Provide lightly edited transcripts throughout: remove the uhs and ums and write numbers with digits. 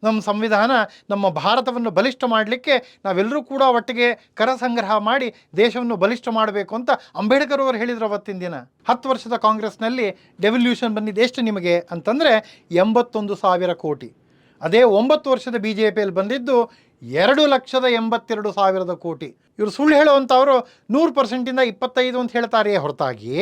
ನಮ್ಮ ಸಂವಿಧಾನ ನಮ್ಮ ಭಾರತವನ್ನು ಬಲಿಷ್ಠ ಮಾಡಲಿಕ್ಕೆ ನಾವೆಲ್ಲರೂ ಕೂಡ ಒಟ್ಟಿಗೆ ಕರ ಸಂಗ್ರಹ ಮಾಡಿ ದೇಶವನ್ನು ಬಲಿಷ್ಠ ಮಾಡಬೇಕು ಅಂತ ಅಂಬೇಡ್ಕರ್ ಅವರು ಹೇಳಿದ್ರು ಅವತ್ತಿನ ದಿನ. 10 ವರ್ಷದ ಕಾಂಗ್ರೆಸ್ನಲ್ಲಿ ಡೆವಲ್ಯೂಷನ್ ಬಂದಿದ್ದು ಎಷ್ಟು ನಿಮಗೆ ಅಂತಂದರೆ 81,000 ಕೋಟಿ. ಅದೇ 9 ವರ್ಷದ BJPಯಲ್ಲಿ ಬಂದಿದ್ದು 2,82,000 ಕೋಟಿ. ಇವರು ಸುಳ್ಳು ಹೇಳುವಂಥವರು 100%ಇಂದ 25 ಅಂತ ಹೇಳ್ತಾರೆಯೇ ಹೊರತಾಗಿ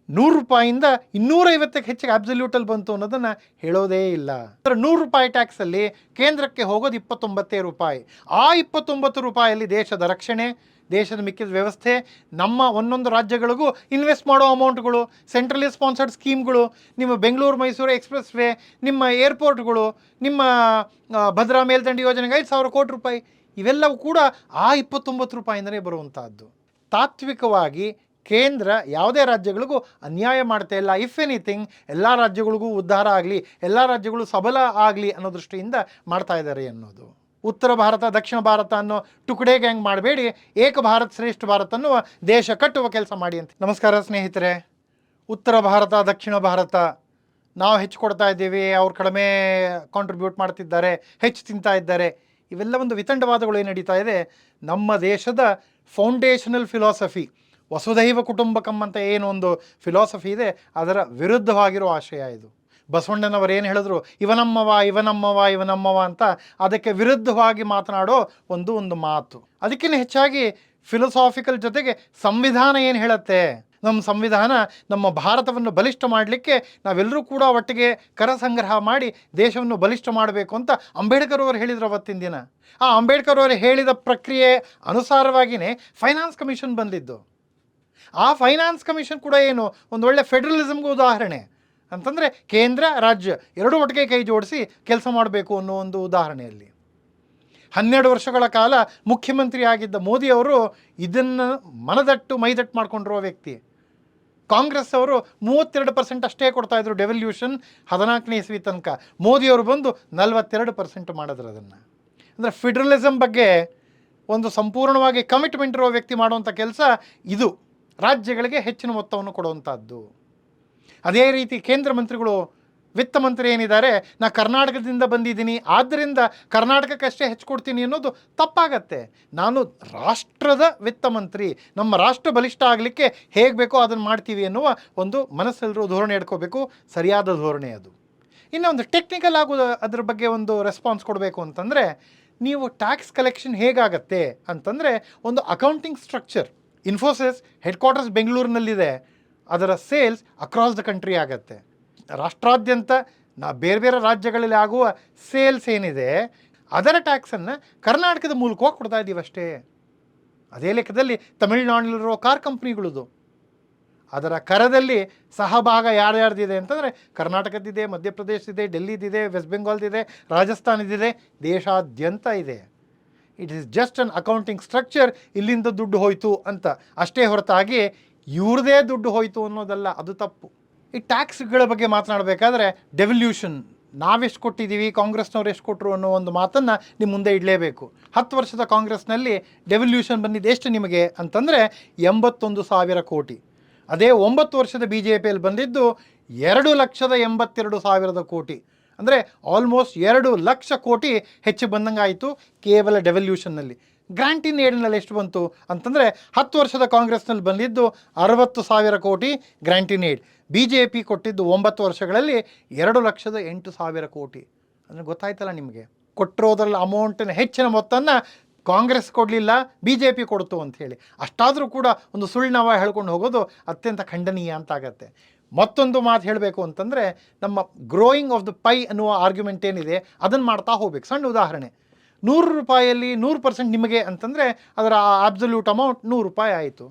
100 ರೂಪಾಯಿಂದ 250ಕ್ಕೆ ಹೆಚ್ಚಿಗೆ ಅಬ್ಸಲ್ಯೂಟಲ್ಲಿ ಬಂತು ಅನ್ನೋದನ್ನು ಹೇಳೋದೇ ಇಲ್ಲ. ಅಂದರೆ 100 ರೂಪಾಯಿ ಟ್ಯಾಕ್ಸಲ್ಲಿ ಕೇಂದ್ರಕ್ಕೆ ಹೋಗೋದು 29 ರೂಪಾಯಿ. ಆ 29 ರೂಪಾಯಲ್ಲಿ ದೇಶದ ರಕ್ಷಣೆ, ದೇಶದ ಮಿಕ್ಕಿದ ವ್ಯವಸ್ಥೆ, ನಮ್ಮ ಒಂದೊಂದು ರಾಜ್ಯಗಳಿಗೂ ಇನ್ವೆಸ್ಟ್ ಮಾಡೋ ಅಮೌಂಟ್ಗಳು, ಸೆಂಟ್ರಲಿ ಸ್ಪಾನ್ಸರ್ಡ್ ಸ್ಕೀಮ್ಗಳು, ನಿಮ್ಮ ಬೆಂಗಳೂರು ಮೈಸೂರು ಎಕ್ಸ್ಪ್ರೆಸ್ ವೇ, ನಿಮ್ಮ ಏರ್ಪೋರ್ಟ್ಗಳು, ನಿಮ್ಮ ಭದ್ರಾ ಮೇಲ್ದಂಡೆ ಯೋಜನೆಗೆ 5,000 ಕೋಟಿ ರೂಪಾಯಿ, ಇವೆಲ್ಲವೂ ಕೂಡ ಆ 29 ರೂಪಾಯಿಂದಲೇ ಬರುವಂತಹದ್ದು. ತಾತ್ವಿಕವಾಗಿ ಕೇಂದ್ರ ಯಾವುದೇ ರಾಜ್ಯಗಳಿಗೂ ಅನ್ಯಾಯ ಮಾಡ್ತಾ ಇಲ್ಲ. ಇಫ್ ಎನಿಥಿಂಗ್ ಎಲ್ಲ ರಾಜ್ಯಗಳಿಗೂ ಉದ್ಧಾರ ಆಗಲಿ, ಎಲ್ಲ ರಾಜ್ಯಗಳು ಸಬಲ ಆಗಲಿ ಅನ್ನೋ ದೃಷ್ಟಿಯಿಂದ ಮಾಡ್ತಾ ಇದ್ದಾರೆ ಅನ್ನೋದು. ಉತ್ತರ ಭಾರತ ದಕ್ಷಿಣ ಭಾರತ ಅನ್ನೋ ಟುಕಡೆ ಗ್ಯಾಂಗ್ ಮಾಡಬೇಡಿ, ಏಕ ಭಾರತ್ ಶ್ರೇಷ್ಠ ಭಾರತ ಅನ್ನುವ ದೇಶ ಕಟ್ಟುವ ಕೆಲಸ ಮಾಡಿ ಅಂತ. ನಮಸ್ಕಾರ ಸ್ನೇಹಿತರೆ. ಉತ್ತರ ಭಾರತ ದಕ್ಷಿಣ ಭಾರತ ನಾವು ಹೆಚ್ಚು ಕೊಡ್ತಾ ಇದ್ದೀವಿ, ಅವ್ರು ಕಡಿಮೆ ಕಾಂಟ್ರಿಬ್ಯೂಟ್ ಮಾಡ್ತಿದ್ದಾರೆ, ಹೆಚ್ಚು ತಿಂತಾ ಇದ್ದಾರೆ, ಇವೆಲ್ಲ ಒಂದು ವಿತಂಡವಾದಗಳು ಏನು ನಡೀತಾ ಇದೆ. ನಮ್ಮ ದೇಶದ ಫೌಂಡೇಶನಲ್ ಫಿಲಾಸಫಿ ವಸುಧೈವ ಕುಟುಂಬಕಂ ಅಂತ ಏನು ಒಂದು ಫಿಲಾಸಫಿ ಇದೆ, ಅದರ ವಿರುದ್ಧವಾಗಿರೋ ಆಶಯ ಇದು. ಬಸವಣ್ಣನವರು ಏನು ಹೇಳಿದ್ರು, ಇವನಮ್ಮವ ಇವನಮ್ಮವ ಇವನಮ್ಮವ ಅಂತ ಅದಕ್ಕೆ ವಿರುದ್ಧವಾಗಿ ಮಾತನಾಡೋ ಒಂದು ಮಾತು. ಅದಕ್ಕಿಂತ ಹೆಚ್ಚಾಗಿ ಫಿಲಸಾಫಿಕಲ್ ಜೊತೆಗೆ ಸಂವಿಧಾನ ಏನು ಹೇಳುತ್ತೆ, ನಮ್ಮ ಸಂವಿಧಾನ ನಮ್ಮ ಭಾರತವನ್ನು ಬಲಿಷ್ಠ ಮಾಡಲಿಕ್ಕೆ ನಾವೆಲ್ಲರೂ ಕೂಡ ಒಟ್ಟಿಗೆ ಕರ ಸಂಗ್ರಹ ಮಾಡಿ ದೇಶವನ್ನು ಬಲಿಷ್ಠ ಮಾಡಬೇಕು ಅಂತ ಅಂಬೇಡ್ಕರ್ ಅವರು ಹೇಳಿದರು ಅವತ್ತಿನ ದಿನ. ಆ ಅಂಬೇಡ್ಕರ್ ಅವರು ಹೇಳಿದ ಪ್ರಕ್ರಿಯೆ ಅನುಸಾರವಾಗಿಯೇ ಫೈನಾನ್ಸ್ ಕಮಿಷನ್ ಬಂದಿದ್ದು. ಆ ಫೈನಾನ್ಸ್ ಕಮಿಷನ್ ಕೂಡ ಏನು ಒಂದು ಒಳ್ಳೆ ಫೆಡರಲಿಸಮ್ಗೆ ಉದಾಹರಣೆ ಅಂತಂದರೆ ಕೇಂದ್ರ ರಾಜ್ಯ ಎರಡೂ ಒಟ್ಟಿಗೆ ಕೈ ಜೋಡಿಸಿ ಕೆಲಸ ಮಾಡಬೇಕು ಅನ್ನೋ ಒಂದು ಉದಾಹರಣೆಯಲ್ಲಿ 12 ವರ್ಷಗಳ ಕಾಲ ಮುಖ್ಯಮಂತ್ರಿ ಆಗಿದ್ದ ಮೋದಿಯವರು ಇದನ್ನು ಮೈದಟ್ಟು ಮಾಡಿಕೊಂಡಿರುವ ವ್ಯಕ್ತಿ. ಕಾಂಗ್ರೆಸ್ ಅವರು 32% ಅಷ್ಟೇ ಕೊಡ್ತಾಯಿದ್ರು ಡೆವಲ್ಯೂಷನ್ 14ನೇ ಇಸ್ವಿ ತನಕ. ಮೋದಿಯವರು ಬಂದು 42% ಮಾಡಿದ್ರು ಅದನ್ನು. ಅಂದರೆ ಫೆಡರಲಿಸಮ್ ಬಗ್ಗೆ ಒಂದು ಸಂಪೂರ್ಣವಾಗಿ ಕಮಿಟ್ಮೆಂಟ್ ಇರೋ ವ್ಯಕ್ತಿ ಮಾಡುವಂಥ ಕೆಲಸ ಇದು, ರಾಜ್ಯಗಳಿಗೆ ಹೆಚ್ಚಿನ ಮೊತ್ತವನ್ನು ಕೊಡುವಂಥದ್ದು. ಅದೇ ರೀತಿ ಕೇಂದ್ರ ಮಂತ್ರಿಗಳು, ವಿತ್ತ ಮಂತ್ರಿ ಏನಿದ್ದಾರೆ, ನಾ ಕರ್ನಾಟಕದಿಂದ ಬಂದಿದ್ದೀನಿ ಆದ್ದರಿಂದ ಕರ್ನಾಟಕಕ್ಕಷ್ಟೇ ಹೆಚ್ಚು ಕೊಡ್ತೀನಿ ಅನ್ನೋದು ತಪ್ಪಾಗತ್ತೆ. ನಾನು ರಾಷ್ಟ್ರದ ವಿತ್ತ ಮಂತ್ರಿ, ನಮ್ಮ ರಾಷ್ಟ್ರ ಬಲಿಷ್ಠ ಆಗಲಿಕ್ಕೆ ಹೇಗೆ ಬೇಕೋ ಅದನ್ನು ಮಾಡ್ತೀವಿ ಅನ್ನುವ ಒಂದು ಮನಸ್ಸೆಲ್ಲರೂ ಧೋರಣೆ ಇಟ್ಕೋಬೇಕು, ಸರಿಯಾದ ಧೋರಣೆ ಅದು. ಇನ್ನು ಒಂದು ಟೆಕ್ನಿಕಲ್ ಆಗೋದು ಅದ್ರ ಬಗ್ಗೆ ಒಂದು ರೆಸ್ಪಾನ್ಸ್ ಕೊಡಬೇಕು ಅಂತಂದರೆ, ನೀವು ಟ್ಯಾಕ್ಸ್ ಕಲೆಕ್ಷನ್ ಹೇಗಾಗತ್ತೆ ಅಂತಂದರೆ ಒಂದು accounting structure. Infosys head quarters ಬೆಂಗಳೂರಿನಲ್ಲಿದೆ, ಅದರ ಸೇಲ್ಸ್ ಅಕ್ರಾಸ್ ದ ಕಂಟ್ರಿ ಆಗುತ್ತೆ. ರಾಷ್ಟ್ರಾದ್ಯಂತ ಬೇರೆ ಬೇರೆ ರಾಜ್ಯಗಳಲ್ಲಿ ಆಗುವ ಸೇಲ್ಸ್ ಏನಿದೆ ಅದರ ಟ್ಯಾಕ್ಸನ್ನು ಕರ್ನಾಟಕದ ಮೂಲಕವಾಗಿ ಕೊಡ್ತಾ ಇದ್ದೀವಿ ಅಷ್ಟೇ. ಅದೇ ಲೆಕ್ಕದಲ್ಲಿ ತಮಿಳುನಾಡಿನಲ್ಲಿರೋ ಕಾರ್ ಕಂಪ್ನಿಗಳದು ಅದರ ಕರದಲ್ಲಿ ಸಹಭಾಗ ಯಾರ್ಯಾರ್ದಿದೆ ಅಂತಂದರೆ ಕರ್ನಾಟಕದಿದೆ, ಮಧ್ಯಪ್ರದೇಶದಿದೆ, ಡೆಲ್ಲಿದಿದೆ, ವೆಸ್ಟ್ ಬೆಂಗಾಲ್ದಿದೆ, ರಾಜಸ್ಥಾನದಿದೆ, ದೇಶಾದ್ಯಂತ ಇದೆ. It is just an accounting structure. ಇಲ್ಲಿಂದ ದುಡ್ಡು ಹೋಯಿತು ಅಂತ ಅಷ್ಟೇ ಹೊರತಾಗಿ ಇವ್ರದೇ ದುಡ್ಡು ಹೋಯಿತು ಅನ್ನೋದಲ್ಲ, ಅದು ತಪ್ಪು. ಈ ಟ್ಯಾಕ್ಸ್ಗಳ ಬಗ್ಗೆ ಮಾತನಾಡಬೇಕಾದ್ರೆ ಡೆವಲ್ಯೂಷನ್ ನಾವೆಷ್ಟು ಕೊಟ್ಟಿದ್ದೀವಿ, ಕಾಂಗ್ರೆಸ್ನವ್ರು ಎಷ್ಟು ಕೊಟ್ಟರು ಅನ್ನೋ ಒಂದು ಮಾತನ್ನು ನಿಮ್ಮ ಮುಂದೆ ಇಡಲೇಬೇಕು. 10 ವರ್ಷದ ಕಾಂಗ್ರೆಸ್ನಲ್ಲಿ ಡೆವಲ್ಯೂಷನ್ ಬಂದಿದ್ದು ಎಷ್ಟು ನಿಮಗೆ ಅಂತಂದರೆ 81,000 ಕೋಟಿ. ಅದೇ 9 ವರ್ಷದ BJPಯಲ್ಲಿ ಬಂದಿದ್ದು 2,82,000 ಕೋಟಿ. ಅಂದರೆ ಆಲ್ಮೋಸ್ಟ್ 2 ಲಕ್ಷ ಕೋಟಿ ಹೆಚ್ಚು ಬಂದಂಗೆ ಆಯಿತು ಕೇವಲ ಡೆವಲ್ಯೂಷನ್ನಲ್ಲಿ. ಗ್ರಾಂಟ್ ಇನ್ ಏಡ್ನಲ್ಲಿ ಎಷ್ಟು ಬಂತು ಅಂತಂದರೆ 10 ವರ್ಷದ ಕಾಂಗ್ರೆಸ್ನಲ್ಲಿ ಬಂದಿದ್ದು 60,000 ಕೋಟಿ ಗ್ರಾಂಟ್ ಇನ್ ಏಡ್. BJP ಕೊಟ್ಟಿದ್ದು 9 ವರ್ಷಗಳಲ್ಲಿ 2,08,000 ಕೋಟಿ. ಅಂದರೆ ಗೊತ್ತಾಯ್ತಲ್ಲ ನಿಮಗೆ, ಕೊಟ್ಟಿರೋದ್ರಲ್ಲಿ ಅಮೌಂಟಿನ ಹೆಚ್ಚಿನ ಮೊತ್ತವನ್ನು ಕಾಂಗ್ರೆಸ್ ಕೊಡಲಿಲ್ಲ, BJP ಕೊಡ್ತು ಅಂಥೇಳಿ. ಅಷ್ಟಾದರೂ ಕೂಡ ಒಂದು ಸುಳ್ಳು ಹೇಳ್ಕೊಂಡು ಹೋಗೋದು ಅತ್ಯಂತ ಖಂಡನೀಯ ಅಂತಾಗತ್ತೆ. ಮತ್ತೊಂದು ಮಾತು ಹೇಳಬೇಕು ಅಂತಂದರೆ, ನಮ್ಮ ಗ್ರೋಯಿಂಗ್ ಆಫ್ ದ ಪೈ ಅನ್ನುವ ಆರ್ಗ್ಯುಮೆಂಟ್ ಏನಿದೆ ಅದನ್ನು ಮಾಡ್ತಾ ಹೋಗ್ಬೇಕು. ಸಣ್ಣ ಉದಾಹರಣೆ, 100 ರೂಪಾಯಲ್ಲಿ 100% ನಿಮಗೆ ಅಂತಂದರೆ ಅದರ ಅಬ್ಸಲ್ಯೂಟ್ ಅಮೌಂಟ್ 100 ರೂಪಾಯಿ ಆಯಿತು.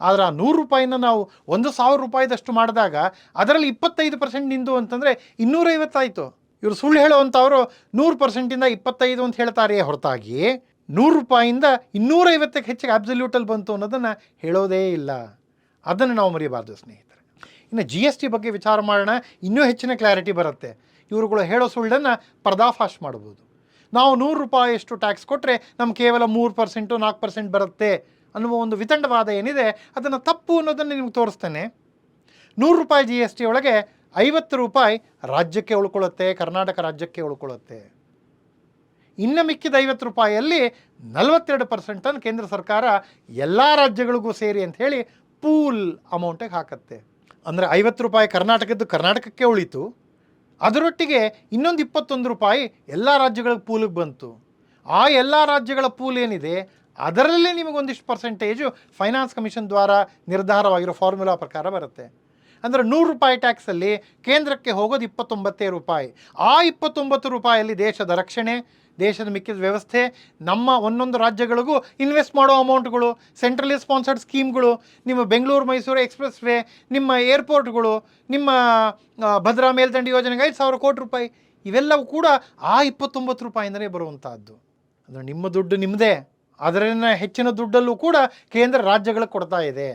ಆದರೆ ಆ 100 ರೂಪಾಯಿನ ನಾವು 1,000 ರೂಪಾಯಿದಷ್ಟು ಮಾಡಿದಾಗ ಅದರಲ್ಲಿ 25% ನಿಂದು ಅಂತಂದರೆ 250 ಆಯಿತು. ಇವರು ಸುಳ್ಳು ಹೇಳುವಂಥವರು 100%ಇಂದ 25 ಅಂತ ಹೇಳ್ತಾರೆಯೇ ಹೊರತಾಗಿ 100 ರೂಪಾಯಿಂದ 250ಕ್ಕೆ ಹೆಚ್ಚಿಗೆ ಅಬ್ಸಲ್ಯೂಟಲ್ಲಿ ಬಂತು ಅನ್ನೋದನ್ನು ಹೇಳೋದೇ ಇಲ್ಲ. ಅದನ್ನು ನಾವು ಮರಿಬಾರ್ದು ಸ್ನೇಹಿತರೆ. ಇನ್ನು GST ಬಗ್ಗೆ ವಿಚಾರ ಮಾಡೋಣ, ಇನ್ನೂ ಹೆಚ್ಚಿನ ಕ್ಲಾರಿಟಿ ಬರುತ್ತೆ. ಇವರುಗಳು ಹೇಳೋ ಸುಳ್ಳನ್ನು ಪರ್ದಾಫಾಶ್ ಮಾಡ್ಬೋದು. ನಾವು 100 ರೂಪಾಯಿಯಷ್ಟು ಟ್ಯಾಕ್ಸ್ ಕೊಟ್ಟರೆ ನಮ್ಗೆ ಕೇವಲ 3% 4% ಬರುತ್ತೆ ಅನ್ನುವ ಒಂದು ವಿತಂಡವಾದ ಏನಿದೆ ಅದನ್ನು ತಪ್ಪು ಅನ್ನೋದನ್ನು ನಿಮ್ಗೆ ತೋರಿಸ್ತೇನೆ. 100 ರೂಪಾಯಿ GST ಒಳಗೆ 50 ರೂಪಾಯಿ ರಾಜ್ಯಕ್ಕೆ ಉಳ್ಕೊಳ್ಳುತ್ತೆ, ಕರ್ನಾಟಕ ರಾಜ್ಯಕ್ಕೆ ಉಳ್ಕೊಳ್ಳುತ್ತೆ. ಇನ್ನು ಮಿಕ್ಕಿದ 50 ರೂಪಾಯಿಯಲ್ಲಿ 42% ಕೇಂದ್ರ ಸರ್ಕಾರ ಎಲ್ಲ ರಾಜ್ಯಗಳಿಗೂ ಸೇರಿ ಅಂತ ಹೇಳಿ ಪೂಲ್ ಅಮೌಂಟಿಗೆ ಹಾಕತ್ತೆ. ಅಂದರೆ 50 ರೂಪಾಯಿ ಕರ್ನಾಟಕಕ್ಕೆ ಉಳಿತು, ಅದರೊಟ್ಟಿಗೆ ಇನ್ನೊಂದು 21 ರೂಪಾಯಿ ಎಲ್ಲ ರಾಜ್ಯಗಳ ಪೂಲಿಗೆ ಬಂತು. ಆ ಎಲ್ಲ ರಾಜ್ಯಗಳ ಪೂಲ್ ಏನಿದೆ ಅದರಲ್ಲಿ ನಿಮಗೊಂದಿಷ್ಟು ಪರ್ಸೆಂಟೇಜು ಫೈನಾನ್ಸ್ ಕಮಿಷನ್ ದ್ವಾರ ನಿರ್ಧಾರವಾಗಿರೋ ಫಾರ್ಮುಲಾ ಪ್ರಕಾರ ಬರುತ್ತೆ. ಅಂದರೆ 100 ರೂಪಾಯಿ ಟ್ಯಾಕ್ಸಲ್ಲಿ ಕೇಂದ್ರಕ್ಕೆ ಹೋಗೋದು 29 ರೂಪಾಯಿ. ಆ 29 ರೂಪಾಯಲ್ಲಿ ದೇಶದ ರಕ್ಷಣೆ, ದೇಶದ ಮಿಕ್ಕಿದ ವ್ಯವಸ್ಥೆ, ನಮ್ಮ ಒಂದೊಂದು ರಾಜ್ಯಗಳಿಗೂ ಇನ್ವೆಸ್ಟ್ ಮಾಡೋ ಅಮೌಂಟ್ಗಳು, ಸೆಂಟ್ರಲಿ ಸ್ಪಾನ್ಸರ್ಡ್ ಸ್ಕೀಮ್ಗಳು, ನಿಮ್ಮ ಬೆಂಗಳೂರು ಮೈಸೂರು ಎಕ್ಸ್ಪ್ರೆಸ್ ವೇ, ನಿಮ್ಮ ಏರ್ಪೋರ್ಟ್ಗಳು, ನಿಮ್ಮ ಭದ್ರಾ ಮೇಲ್ದಂಡೆ ಯೋಜನೆಗೆ 5,000 ಕೋಟಿ ರೂಪಾಯಿ, ಇವೆಲ್ಲವೂ ಕೂಡ ಆ 29 ರೂಪಾಯಿಂದಲೇ ಬರುವಂಥದ್ದು. ಅಂದರೆ ನಿಮ್ಮ ದುಡ್ಡು ನಿಮ್ಮದೇ, ಅದರನ್ನ ಹೆಚ್ಚಿನ ದುಡ್ಡಲ್ಲೂ ಕೂಡ ಕೇಂದ್ರ ರಾಜ್ಯಗಳಿಗೆ ಕೊಡ್ತಾ ಇದೆ.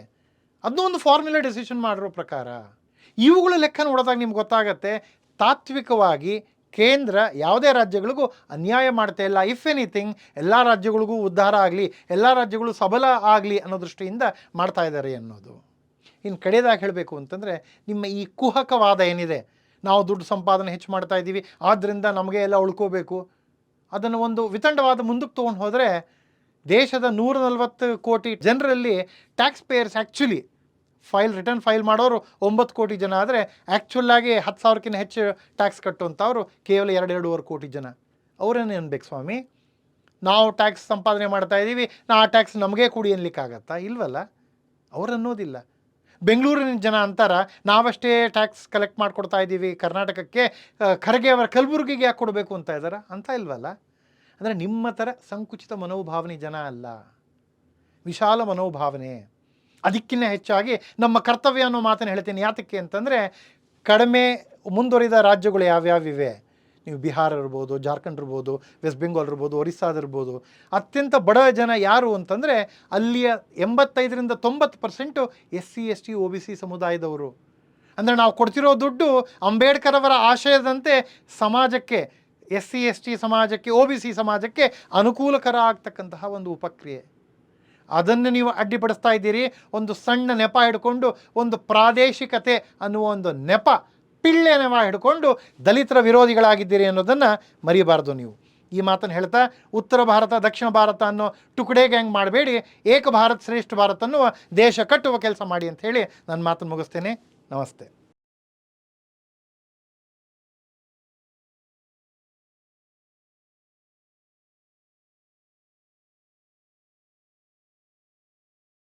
ಅದನ್ನೂ ಒಂದು ಫಾರ್ಮುಲಾ ಡೆಸಿಷನ್ ಮಾಡಿರೋ ಪ್ರಕಾರ. ಇವುಗಳ ಲೆಕ್ಕ ನೋಡಿದಾಗ ನಿಮ್ಗೆ ಗೊತ್ತಾಗತ್ತೆ ತಾತ್ವಿಕವಾಗಿ ಕೇಂದ್ರ ಯಾವುದೇ ರಾಜ್ಯಗಳಿಗೂ ಅನ್ಯಾಯ ಮಾಡ್ತಾ ಇಲ್ಲ. ಇಫ್ ಎನಿಥಿಂಗ್ ಎಲ್ಲ ರಾಜ್ಯಗಳಿಗೂ ಉದ್ಧಾರ ಆಗಲಿ, ಎಲ್ಲ ರಾಜ್ಯಗಳು ಸಬಲ ಆಗಲಿ ಅನ್ನೋ ದೃಷ್ಟಿಯಿಂದ ಮಾಡ್ತಾ ಇದ್ದಾರೆ ಅನ್ನೋದು. ಇನ್ನು ಕಡೆಯದಾಗಿ ಹೇಳಬೇಕು ಅಂತಂದರೆ, ನಿಮ್ಮ ಈ ಕುಹಕವಾದ ಏನಿದೆ, ನಾವು ದುಡ್ಡು ಸಂಪಾದನೆ ಹೆಚ್ಚು ಮಾಡ್ತಾ ಇದ್ದೀವಿ ಆದ್ದರಿಂದ ನಮಗೆ ಎಲ್ಲ ಉಳ್ಕೋಬೇಕು, ಅದನ್ನು ಒಂದು ವಿತಂಡವಾದ ಮುಂದಕ್ಕೆ ತೊಗೊಂಡು ಹೋದರೆ ದೇಶದ 140 ಕೋಟಿ ಜನರಲ್ಲಿ tax payers actually return file ಮಾಡೋರು 9 ಕೋಟಿ ಜನ ಆದರೆ ಆ್ಯಕ್ಚುಲಾಗಿ 10,000ಕ್ಕಿಂತ ಹೆಚ್ಚು ಟ್ಯಾಕ್ಸ್ ಕಟ್ಟುವಂಥವ್ರು ಕೇವಲ 2-2.5 ಕೋಟಿ ಜನ. ಅವರೇನು ಅನ್ಬೇಕು ಸ್ವಾಮಿ, ನಾವು ಟ್ಯಾಕ್ಸ್ ಸಂಪಾದನೆ ಮಾಡ್ತಾ ಇದ್ದೀವಿ, ಆ ಟ್ಯಾಕ್ಸ್ ನಮಗೇ ಕೊಡಿ ಅನ್ಲಿಕ್ಕಾಗತ್ತಾ? ಇಲ್ವಲ್ಲ, ಅವ್ರು ಅನ್ನೋದಿಲ್ಲ. ಬೆಂಗಳೂರಿನ ಜನ ಅಂತಾರ ನಾವಷ್ಟೇ ಟ್ಯಾಕ್ಸ್ ಕಲೆಕ್ಟ್ ಮಾಡಿಕೊಡ್ತಾ ಇದ್ದೀವಿ ಕರ್ನಾಟಕಕ್ಕೆ, ಖರ್ಗೆ ಅವರ ಕಲಬುರಗಿಗೆ ಯಾಕೆ ಕೊಡಬೇಕು ಅಂತ ಇದ್ದಾರ ಅಂತ ಇಲ್ವಲ್ಲ. ಅಂದರೆ ನಿಮ್ಮ ಥರ ಸಂಕುಚಿತ ಮನೋಭಾವನೆ ಜನ ಅಲ್ಲ, ವಿಶಾಲ ಮನೋಭಾವನೆ. ಅದಕ್ಕಿಂತ ಹೆಚ್ಚಾಗಿ ನಮ್ಮ ಕರ್ತವ್ಯ ಅನ್ನೋ ಮಾತನ್ನು ಹೇಳ್ತೀನಿ. ಯಾತಕ್ಕೆ ಅಂತಂದರೆ, ಕಡಿಮೆ ಮುಂದುವರಿದ ರಾಜ್ಯಗಳು ಯಾವ್ಯಾವಿವೆ, ನೀವು ಬಿಹಾರ ಇರ್ಬೋದು, ಜಾರ್ಖಂಡ್ ಇರ್ಬೋದು, ವೆಸ್ಟ್ ಬೆಂಗಾಲ್ ಇರ್ಬೋದು, ಒರಿಸ್ಸಾದಿರ್ಬೋದು, ಅತ್ಯಂತ ಬಡ ಜನ ಯಾರು ಅಂತಂದರೆ ಅಲ್ಲಿಯ 85-90% SC ST OBC ಸಮುದಾಯದವರು. ಅಂದರೆ ನಾವು ಕೊಡ್ತಿರೋ ದುಡ್ಡು ಅಂಬೇಡ್ಕರ್ ಅವರ ಆಶಯದಂತೆ ಸಮಾಜಕ್ಕೆ, SC ST ಸಮಾಜಕ್ಕೆ, OBC ಸಮಾಜಕ್ಕೆ ಅನುಕೂಲಕರ ಆಗ್ತಕ್ಕಂತಹ ಒಂದು ಉಪಕ್ರಿಯೆ. ಅದನ್ನು ನೀವು ಅಡ್ಡಿಪಡಿಸ್ತಾ ಇದ್ದೀರಿ. ಒಂದು ಸಣ್ಣ ನೆಪ ಹಿಡ್ಕೊಂಡು, ಒಂದು ಪ್ರಾದೇಶಿಕತೆ ಅನ್ನುವ ಒಂದು ನೆಪ, ಪಿಳ್ಳೆ ನೆಪ ಹಿಡ್ಕೊಂಡು ದಲಿತರ ವಿರೋಧಿಗಳಾಗಿದ್ದೀರಿ ಅನ್ನೋದನ್ನು ಮರಿಬಾರ್ದು ನೀವು. ಈ ಮಾತನ್ನು ಹೇಳ್ತಾ, ಉತ್ತರ ಭಾರತ ದಕ್ಷಿಣ ಭಾರತ ಅನ್ನೋ ಟುಕಡೆ ಗ್ಯಾಂಗ್ ಮಾಡಬೇಡಿ, ಏಕ ಭಾರತ್ ಶ್ರೇಷ್ಠ ಭಾರತ್ ಅನ್ನುವ ದೇಶ ಕಟ್ಟುವ ಕೆಲಸ ಮಾಡಿ ಅಂತ ಹೇಳಿ ನನ್ನ ಮಾತನ್ನು ಮುಗಿಸ್ತೇನೆ. ನಮಸ್ತೆ.